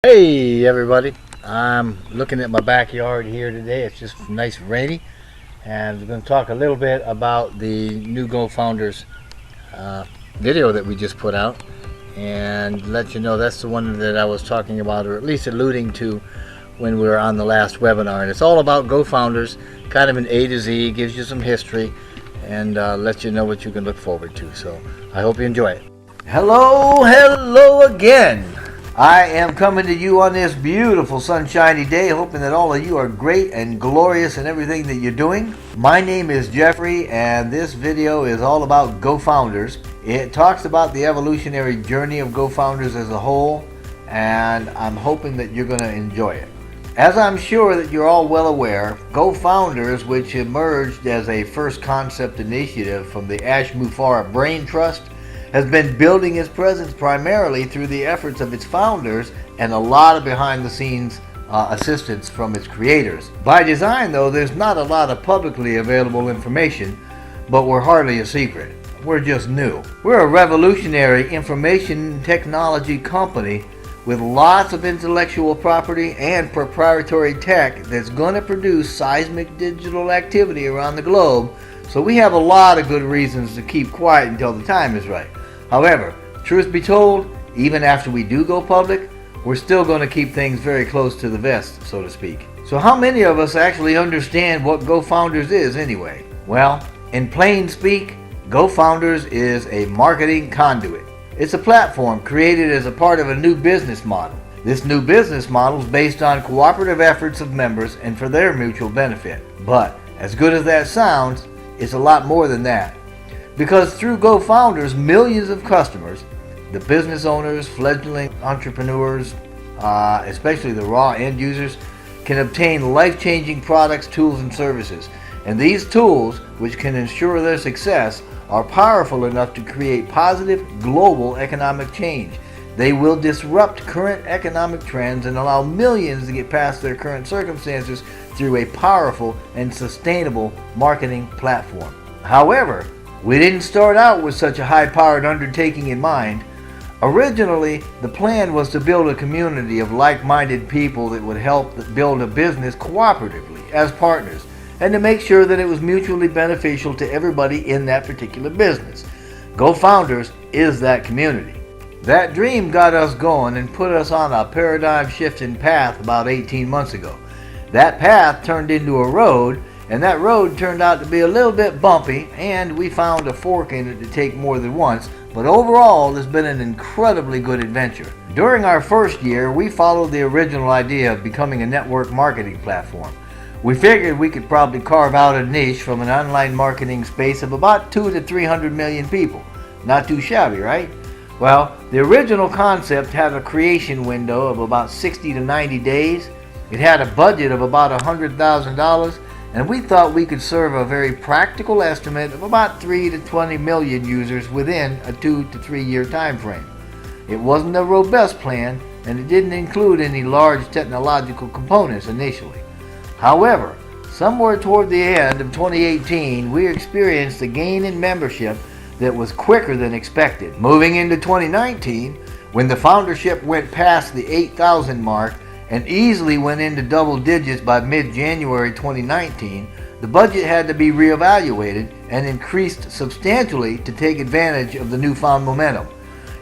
Hey everybody, I'm looking at my backyard here today. It's just nice and rainy, and we're going to talk a little bit about the new Go Founders video that we just put out, and let you know that's the one that I was talking about, or at least alluding to when we were on the last webinar. And it's all about Go Founders, kind of an A to Z, gives you some history, and lets you know what you can look forward to. So I hope you enjoy it. Hello again. I am coming to you on this beautiful sunshiny day, hoping that all of you are great and glorious in everything that you're doing. My name is Jeffrey, and this video is all about Go Founders. It talks about the evolutionary journey of Go Founders as a whole, and I'm hoping that you're going to enjoy it. As I'm sure that you're all well aware, Go Founders, which emerged as a first concept initiative from the Ash Mufareh Brain Trust, has been building its presence primarily through the efforts of its founders and a lot of behind-the-scenes assistance from its creators. By design, though, there's not a lot of publicly available information, but we're hardly a secret. We're just new. We're a revolutionary information technology company with lots of intellectual property and proprietary tech that's going to produce seismic digital activity around the globe, so we have a lot of good reasons to keep quiet until the time is right. However, truth be told, even after we do go public, we're still going to keep things very close to the vest, so to speak. So how many of us actually understand what Go Founders is anyway? Well, in plain speak, Go Founders is a marketing conduit. It's a platform created as a part of a new business model. This new business model is based on cooperative efforts of members and for their mutual benefit. But as good as that sounds, it's a lot more than that. Because through Go Founders, millions of customers, the business owners, fledgling entrepreneurs, especially the raw end users, can obtain life-changing products, tools, and services. And these tools, which can ensure their success, are powerful enough to create positive global economic change. They will disrupt current economic trends and allow millions to get past their current circumstances through a powerful and sustainable marketing platform. However, we didn't start out with such a high-powered undertaking in mind. Originally, the plan was to build a community of like-minded people that would help build a business cooperatively as partners, and to make sure that it was mutually beneficial to everybody in that particular business. Go Founders is that community. That dream got us going and put us on a paradigm-shifting path about 18 months ago. That path turned into a road, and that road turned out to be a little bit bumpy, and we found a fork in it to take more than once, but overall it's been an incredibly good adventure. During our first year, we followed the original idea of becoming a network marketing platform. We figured we could probably carve out a niche from an online marketing space of about 200 to 300 million people. Not too shabby, right? Well, the original concept had a creation window of about 60 to 90 days. It had a budget of about $100,000, and we thought we could serve a very practical estimate of about 3 to 20 million users within a 2 to 3 year time frame. It wasn't a robust plan, and it didn't include any large technological components initially. However, somewhere toward the end of 2018, we experienced a gain in membership that was quicker than expected. Moving into 2019, when the foundership went past the 8,000 mark and easily went into double digits by mid-January 2019, the budget had to be reevaluated and increased substantially to take advantage of the newfound momentum.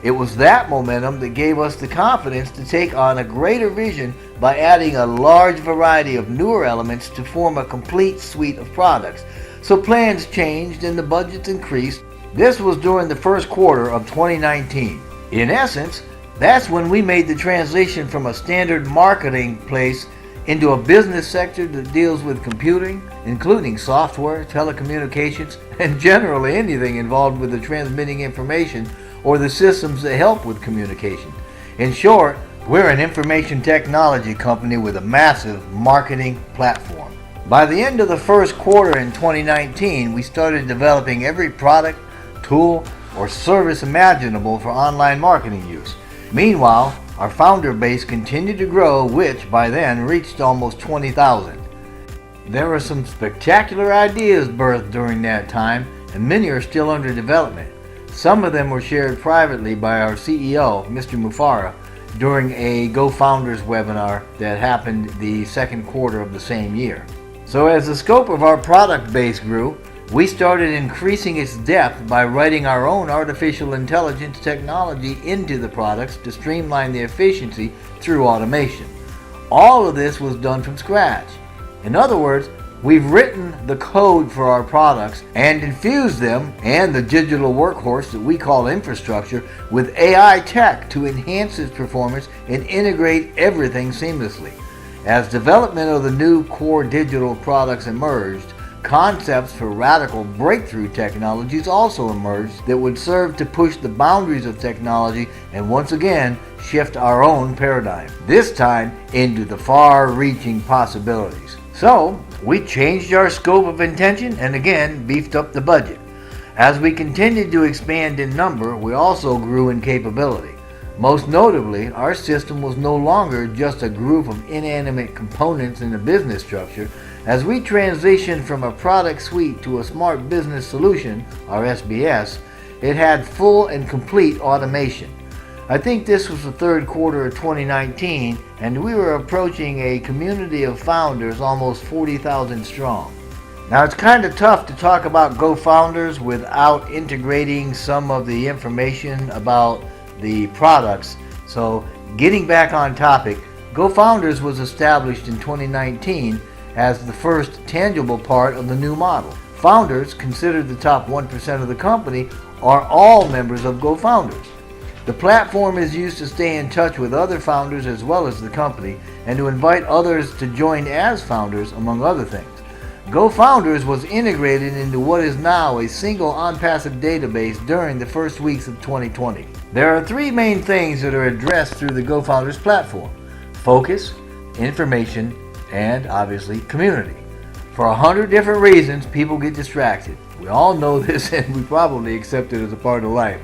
It was that momentum that gave us the confidence to take on a greater vision by adding a large variety of newer elements to form a complete suite of products. So plans changed and the budgets increased. This was during the first quarter of 2019. In essence, that's when we made the transition from a standard marketing place into a business sector that deals with computing, including software, telecommunications, and generally anything involved with the transmitting information or the systems that help with communication. In short, we're an information technology company with a massive marketing platform. By the end of the first quarter in 2019, we started developing every product, tool, or service imaginable for online marketing use. Meanwhile, our founder base continued to grow, which by then reached almost 20,000. There were some spectacular ideas birthed during that time, and many are still under development. Some of them were shared privately by our CEO, Mr. Mufareh, during a Go Founders webinar that happened the second quarter of the same year. So as the scope of our product base grew, we started increasing its depth by writing our own artificial intelligence technology into the products to streamline the efficiency through automation. All of this was done from scratch. In other words, we've written the code for our products and infused them and the digital workhorse that we call infrastructure with AI tech to enhance its performance and integrate everything seamlessly. As development of the new core digital products emerged, concepts for radical breakthrough technologies also emerged that would serve to push the boundaries of technology and once again shift our own paradigm, this time into the far-reaching possibilities. So, we changed our scope of intention and again beefed up the budget. As we continued to expand in number, we also grew in capability. Most notably, our system was no longer just a group of inanimate components in a business structure. As we transitioned from a product suite to a smart business solution, our SBS, it had full and complete automation. I think this was the third quarter of 2019, and we were approaching a community of founders almost 40,000 strong. Now it's kind of tough to talk about Go Founders without integrating some of the information about the products. So getting back on topic, Go Founders was established in 2019 as the first tangible part of the new model. Founders, considered the top 1% of the company, are all members of Go Founders. The platform is used to stay in touch with other founders as well as the company and to invite others to join as founders, among other things. Go Founders was integrated into what is now a single ONPASSIVE database during the first weeks of 2020. There are three main things that are addressed through the Go Founders platform: focus, information, and obviously community. For 100 different reasons, people get distracted. We all know this and we probably accept it as a part of life.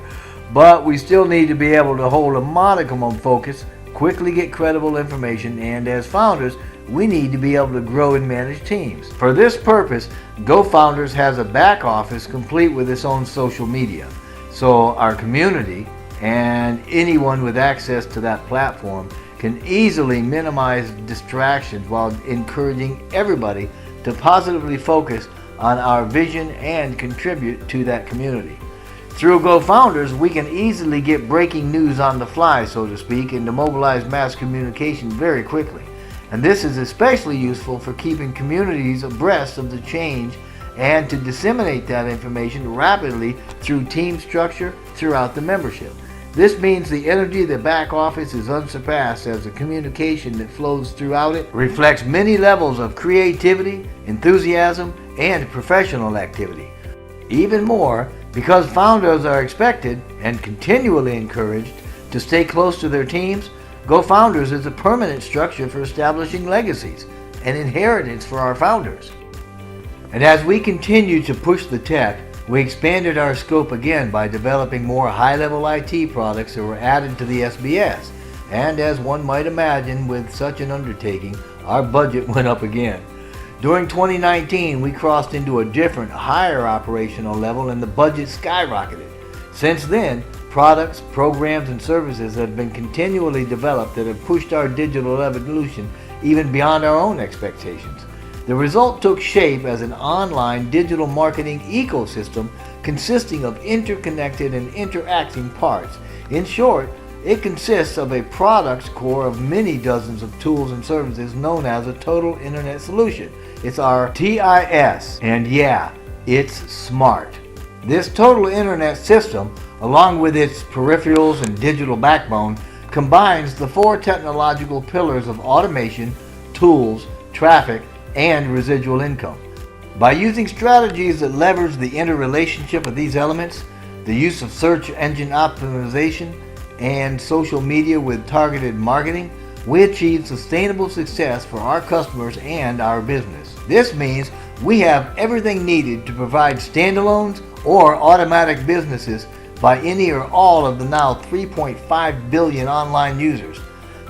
But we still need to be able to hold a modicum of focus, quickly get credible information, and as founders, we need to be able to grow and manage teams. For this purpose, Go Founders has a back office complete with its own social media. So our community and anyone with access to that platform can easily minimize distractions while encouraging everybody to positively focus on our vision and contribute to that community. Through Go Founders, we can easily get breaking news on the fly, so to speak, and to mobilize mass communication very quickly. And this is especially useful for keeping communities abreast of the change and to disseminate that information rapidly through team structure throughout the membership. This means the energy of the back office is unsurpassed, as the communication that flows throughout it reflects many levels of creativity, enthusiasm, and professional activity. Even more, because founders are expected and continually encouraged to stay close to their teams, Go Founders is a permanent structure for establishing legacies and inheritance for our founders. And as we continue to push the tech, we expanded our scope again by developing more high-level IT products that were added to the SBS. And as one might imagine with such an undertaking, our budget went up again. During 2019, we crossed into a different, higher operational level and the budget skyrocketed. Since then, products, programs, and services have been continually developed that have pushed our digital evolution even beyond our own expectations. The result took shape as an online digital marketing ecosystem consisting of interconnected and interacting parts. In short, it consists of a product's core of many dozens of tools and services known as a total internet solution. It's our TIS, and yeah, it's smart. This total internet system, along with its peripherals and digital backbone, combines the four technological pillars of automation, tools, traffic, and residual income. By using strategies that leverage the interrelationship of these elements, the use of search engine optimization, and social media with targeted marketing, we achieve sustainable success for our customers and our business. This means we have everything needed to provide standalones or automatic businesses by any or all of the now 3.5 billion online users.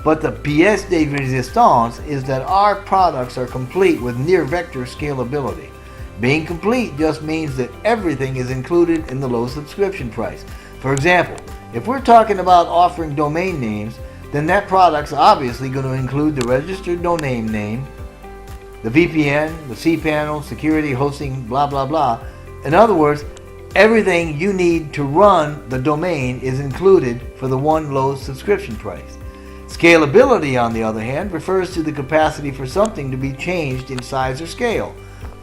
But the pièce de résistance is that our products are complete with near vector scalability. Being complete just means that everything is included in the low subscription price. For example, if we're talking about offering domain names, then that product's obviously going to include the registered domain name, the VPN, the cPanel, security, hosting, blah, blah, blah. In other words, everything you need to run the domain is included for the one low subscription price. Scalability, on the other hand, refers to the capacity for something to be changed in size or scale.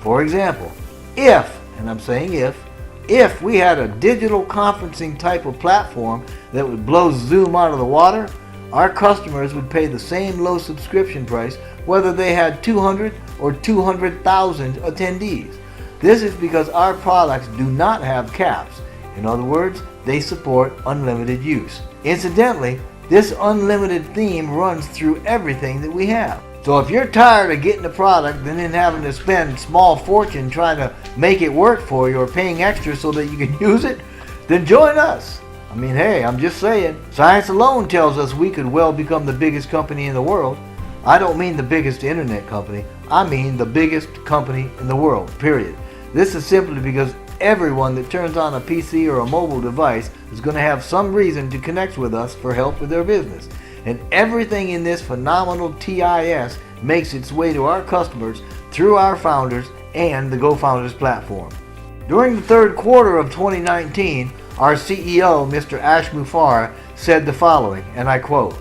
For example, if, and I'm saying if we had a digital conferencing type of platform that would blow Zoom out of the water, our customers would pay the same low subscription price whether they had 200 or 200,000 attendees. This is because our products do not have caps. In other words, they support unlimited use. Incidentally, this unlimited theme runs through everything that we have. So if you're tired of getting a product and then having to spend small fortune trying to make it work for you or paying extra so that you can use it, then join us. I mean, hey, I'm just saying, science alone tells us we could well become the biggest company in the world. I don't mean the biggest internet company, I mean the biggest company in the world, period. This is simply because everyone that turns on a PC or a mobile device is going to have some reason to connect with us for help with their business. And everything in this phenomenal TIS makes its way to our customers through our founders and the GoFounders platform. During the third quarter of 2019, our CEO, Mr. Ash Mufareh, said the following, and I quote,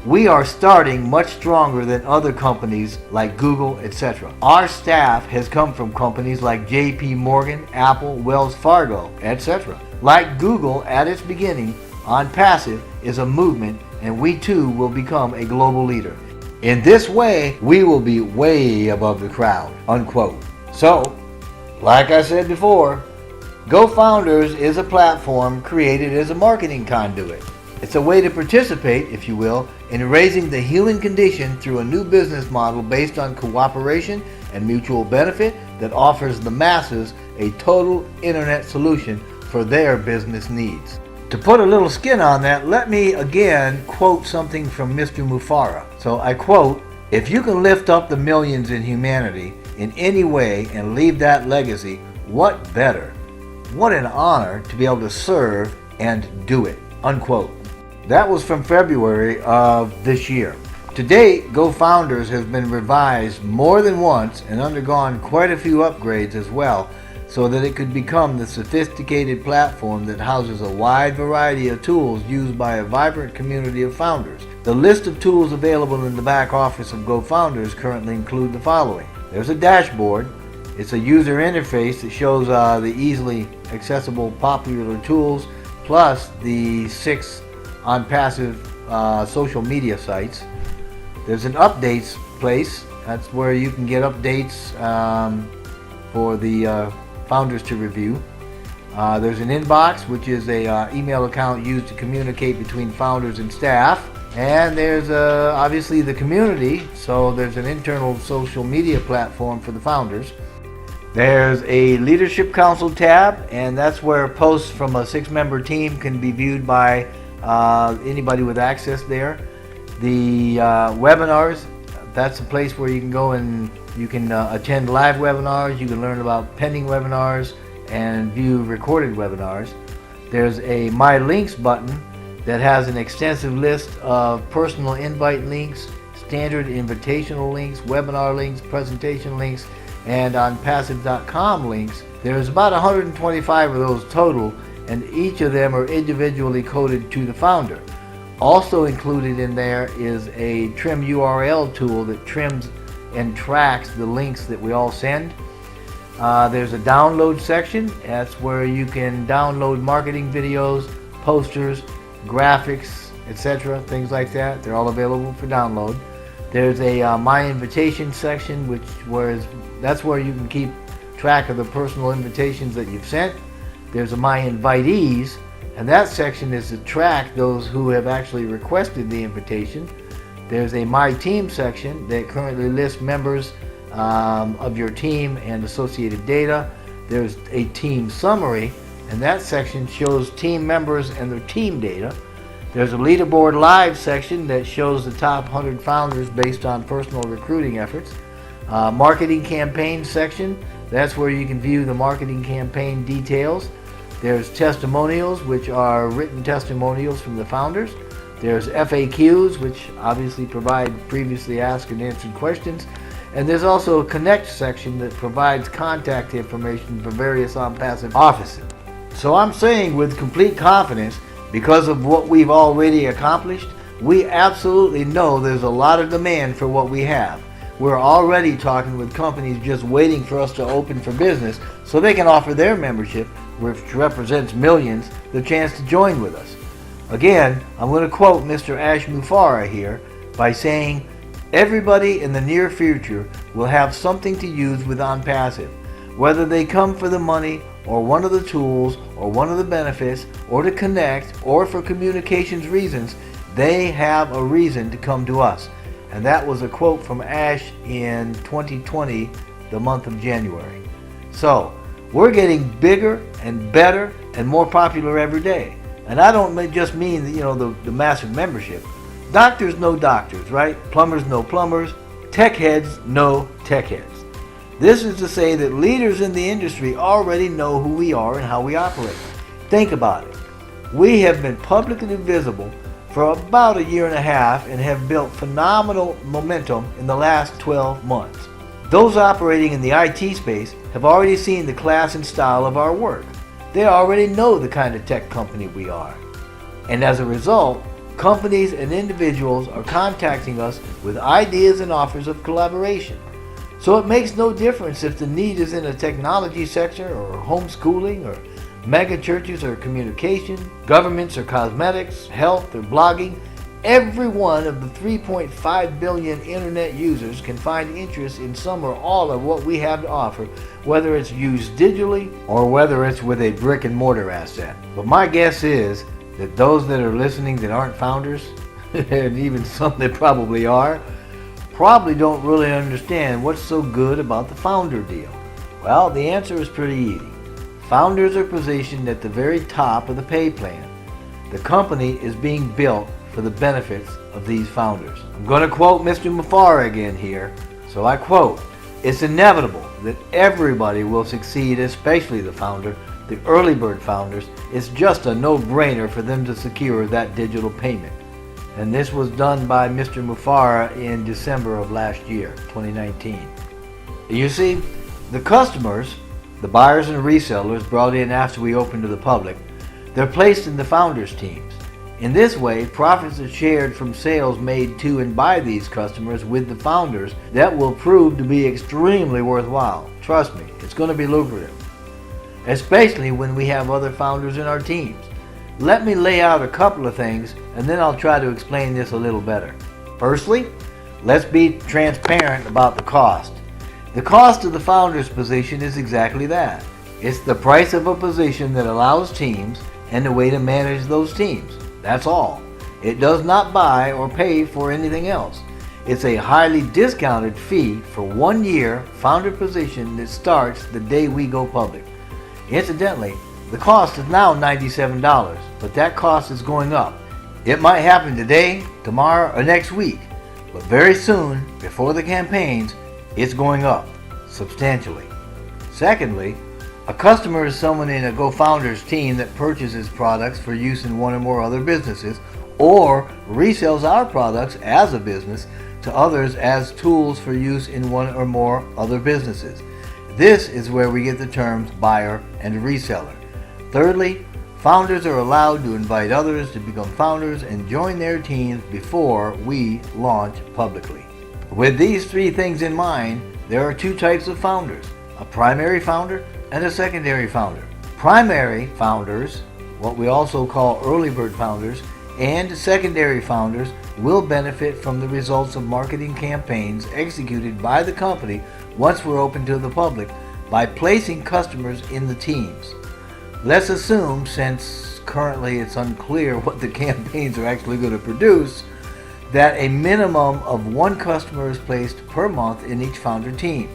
"We are starting much stronger than other companies like Google, etc. Our staff has come from companies like JP Morgan, Apple, Wells Fargo, etc. Like Google at its beginning, ONPASSIVE is a movement, and we too will become a global leader. In this way, we will be way above the crowd," unquote. So, like I said before, GoFounders is a platform created as a marketing conduit. It's a way to participate, if you will, in raising the human condition through a new business model based on cooperation and mutual benefit that offers the masses a total internet solution for their business needs. To put a little skin on that, let me again quote something from Mr. Mufareh. So I quote, "If you can lift up the millions in humanity in any way and leave that legacy, what better? What an honor to be able to serve and do it," unquote. That was from February of this year. To date, GoFounders has been revised more than once and undergone quite a few upgrades as well, so that it could become the sophisticated platform that houses a wide variety of tools used by a vibrant community of founders. The list of tools available in the back office of GoFounders currently include the following. There's a dashboard. It's a user interface that shows the easily accessible popular tools, plus the 6 ONPASSIVE social media sites. There's an updates place. That's where you can get updates for the founders to review. There's an inbox, which is a email account used to communicate between founders and staff. And there's obviously the community, so there's an internal social media platform for the founders. There's a leadership council tab, and that's where posts from a 6-member team can be viewed by anybody with access there. The webinars, that's a place where you can go and you can attend live webinars, you can learn about pending webinars, and view recorded webinars. There's a My Links button that has an extensive list of personal invite links, standard invitational links, webinar links, presentation links, and ONPASSIVE.com links. There's about 125 of those total, and each of them are individually coded to the founder. Also included in there is a trim URL tool that trims and tracks the links that we all send. There's a download section. That's where you can download marketing videos, posters, graphics, etc., things like that. They're all available for download. There's a My Invitation section, that's where you can keep track of the personal invitations that you've sent. There's a My Invitees, and that section is to track those who have actually requested the invitation. There's a My Team section that currently lists members of your team and associated data. There's a Team Summary, and that section shows team members and their team data. There's a Leaderboard Live section that shows the top 100 founders based on personal recruiting efforts. Marketing Campaign section, that's where you can view the marketing campaign details. There's Testimonials, which are written testimonials from the founders. There's FAQs, which obviously provide previously asked and answered questions. And there's also a Connect section that provides contact information for various ONPASSIVE offices. So I'm saying with complete confidence, because of what we've already accomplished, we absolutely know there's a lot of demand for what we have. We're already talking with companies just waiting for us to open for business so they can offer their membership, which represents millions, the chance to join with us. Again, I'm going to quote Mr. Ash Mufareh here by saying, everybody in the near future will have something to use with ONPASSIVE, whether they come for the money or one of the tools or one of the benefits or to connect or for communications reasons. They have a reason to come to us. And that was a quote from Ash in 2020, the month of January. So we're getting bigger and better and more popular every day. And I don't just mean the massive membership. Doctors know doctors, right? Plumbers know plumbers. Tech heads know tech heads. This is to say that leaders in the industry already know who we are and how we operate. Think about it. We have been publicly visible for about a year and a half and have built phenomenal momentum in the last 12 months. Those operating in the IT space have already seen the class and style of our work. They already know the kind of tech company we are. And as a result, companies and individuals are contacting us with ideas and offers of collaboration. So it makes no difference if the need is in a technology sector or homeschooling or mega churches or communication, governments or cosmetics, health or blogging. Every one of the 3.5 billion internet users can find interest in some or all of what we have to offer, whether it's used digitally or whether it's with a brick and mortar asset. But my guess is that those that are listening that aren't founders, and even some that probably are, probably don't really understand what's so good about the founder deal. Well, the answer is pretty easy. Founders are positioned at the very top of the pay plan. The company is being built for the benefits of these founders. I'm going to quote Mr. Mufareh again here. So I quote, "It's inevitable that everybody will succeed, especially the founder, the early bird founders. It's just a no-brainer for them to secure that digital payment." And this was done by Mr. Mufareh in December of last year, 2019. You see, the customers, the buyers and resellers brought in after we opened to the public, they're placed in the founders' teams. In this way, profits are shared from sales made to and by these customers with the founders that will prove to be extremely worthwhile. Trust me, it's going to be lucrative, especially when we have other founders in our teams. Let me lay out a couple of things and then I'll try to explain this a little better. Firstly, let's be transparent about the cost. The cost of the founder's position is exactly that. It's the price of a position that allows teams and the way to manage those teams. That's all. It does not buy or pay for anything else. It's a highly discounted fee for 1 year founder position that starts the day we go public. Incidentally, the cost is now $97, but that cost is going up. It might happen today, tomorrow, or next week, but very soon, before the campaigns, it's going up substantially. Secondly, a customer is someone in a GoFounders team that purchases products for use in one or more other businesses or resells our products as a business to others as tools for use in one or more other businesses. This is where we get the terms buyer and reseller. Thirdly, founders are allowed to invite others to become founders and join their teams before we launch publicly. With these three things in mind, there are two types of founders: a primary founder and a secondary founder. Primary founders, what we also call early bird founders, and secondary founders will benefit from the results of marketing campaigns executed by the company once we're open to the public by placing customers in the teams. Let's assume, since currently it's unclear what the campaigns are actually going to produce, that a minimum of one customer is placed per month in each founder team.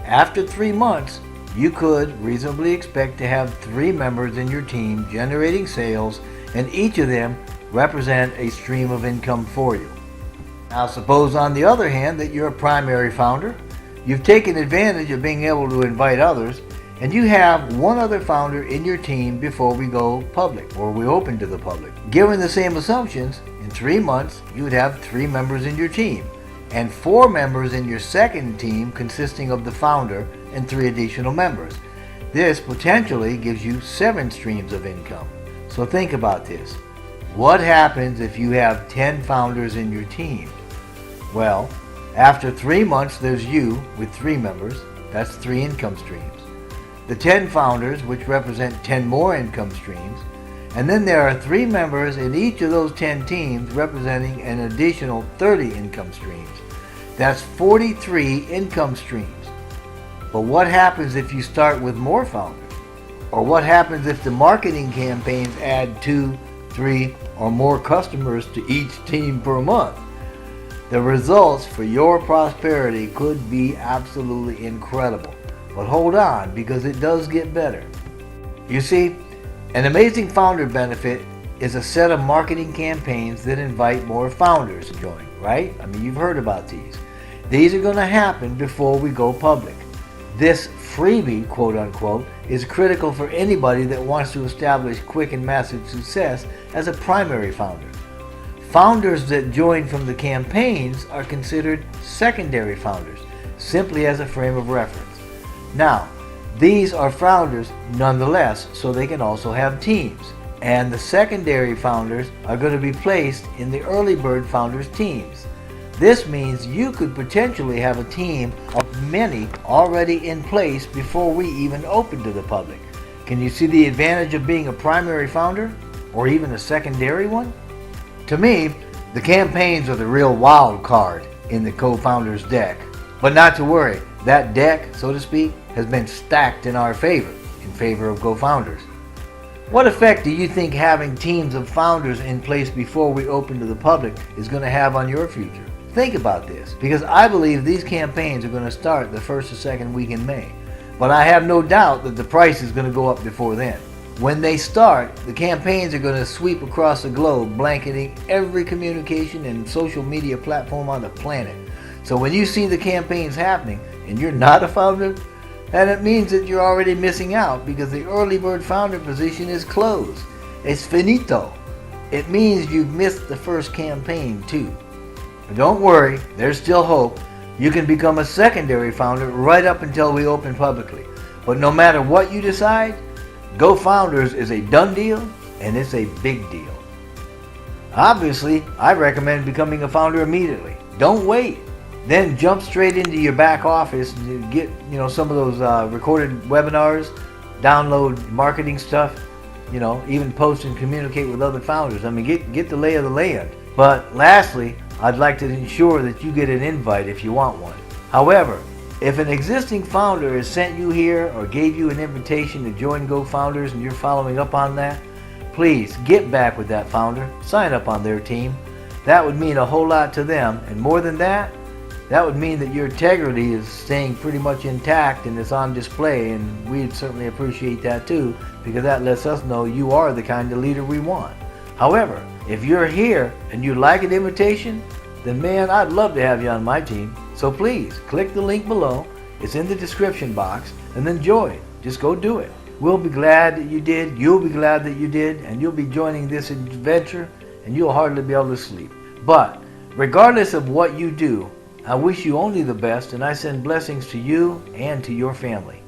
After 3 months, you could reasonably expect to have 3 members in your team generating sales, and each of them represent a stream of income for you. Now suppose on the other hand that you're a primary founder, you've taken advantage of being able to invite others, and you have one other founder in your team before we go public or we open to the public. Given the same assumptions, In 3 months, you would have 3 members in your team, and 4 members in your second team consisting of the founder and 3 additional members. This potentially gives you 7 streams of income. So think about this. What happens if you have 10 founders in your team? Well, after 3 months, there's you with 3 members. That's 3 income streams. The 10 founders, which represent 10 more income streams. And then there are 3 members in each of those 10 teams representing an additional 30 income streams. That's 43 income streams. But what happens if you start with more founders? Or what happens if the marketing campaigns add 2, 3, or more customers to each team per month? The results for your prosperity could be absolutely incredible. But hold on, because it does get better. You see, an amazing founder benefit is a set of marketing campaigns that invite more founders to join, right? I mean, you've heard about these. These are going to happen before we go public. This freebie, quote unquote, is critical for anybody that wants to establish quick and massive success as a primary founder. Founders that join from the campaigns are considered secondary founders, simply as a frame of reference. Now, these are founders nonetheless, so they can also have teams. And the secondary founders are going to be placed in the early bird founders teams. This means you could potentially have a team of many already in place before we even open to the public. Can you see the advantage of being a primary founder or even a secondary one? To me, the campaigns are the real wild card in the co-founders deck. But not to worry, that deck, so to speak, has been stacked in our favor, in favor of co-founders. What effect do you think having teams of founders in place before we open to the public is going to have on your future? Think about this, because I believe these campaigns are going to start the first or second week in May. But I have no doubt that the price is going to go up before then. When they start, the campaigns are going to sweep across the globe, blanketing every communication and social media platform on the planet. So when you see the campaigns happening and you're not a founder, then it means that you're already missing out because the early bird founder position is closed. It's finito. It means you've missed the first campaign too. But don't worry, there's still hope. You can become a secondary founder right up until we open publicly. But no matter what you decide, Go Founders is a done deal, and it's a big deal. Obviously, I recommend becoming a founder immediately. Don't wait. Then jump straight into your back office and get some of those recorded webinars, download marketing stuff, even post and communicate with other founders. I mean, get the lay of the land. But lastly, I'd like to ensure that you get an invite if you want one. However, if an existing founder has sent you here or gave you an invitation to join Go Founders and you're following up on that, please get back with that founder, sign up on their team. That would mean a whole lot to them, and more than that, that would mean that your integrity is staying pretty much intact and it's on display, and we'd certainly appreciate that too, because that lets us know you are the kind of leader we want. However, if you're here and you like an invitation, then man, I'd love to have you on my team. So please, click the link below. It's in the description box, and then join. Just go do it. We'll be glad that you did, you'll be glad that you did, and you'll be joining this adventure, and you'll hardly be able to sleep. But regardless of what you do, I wish you only the best, and I send blessings to you and to your family.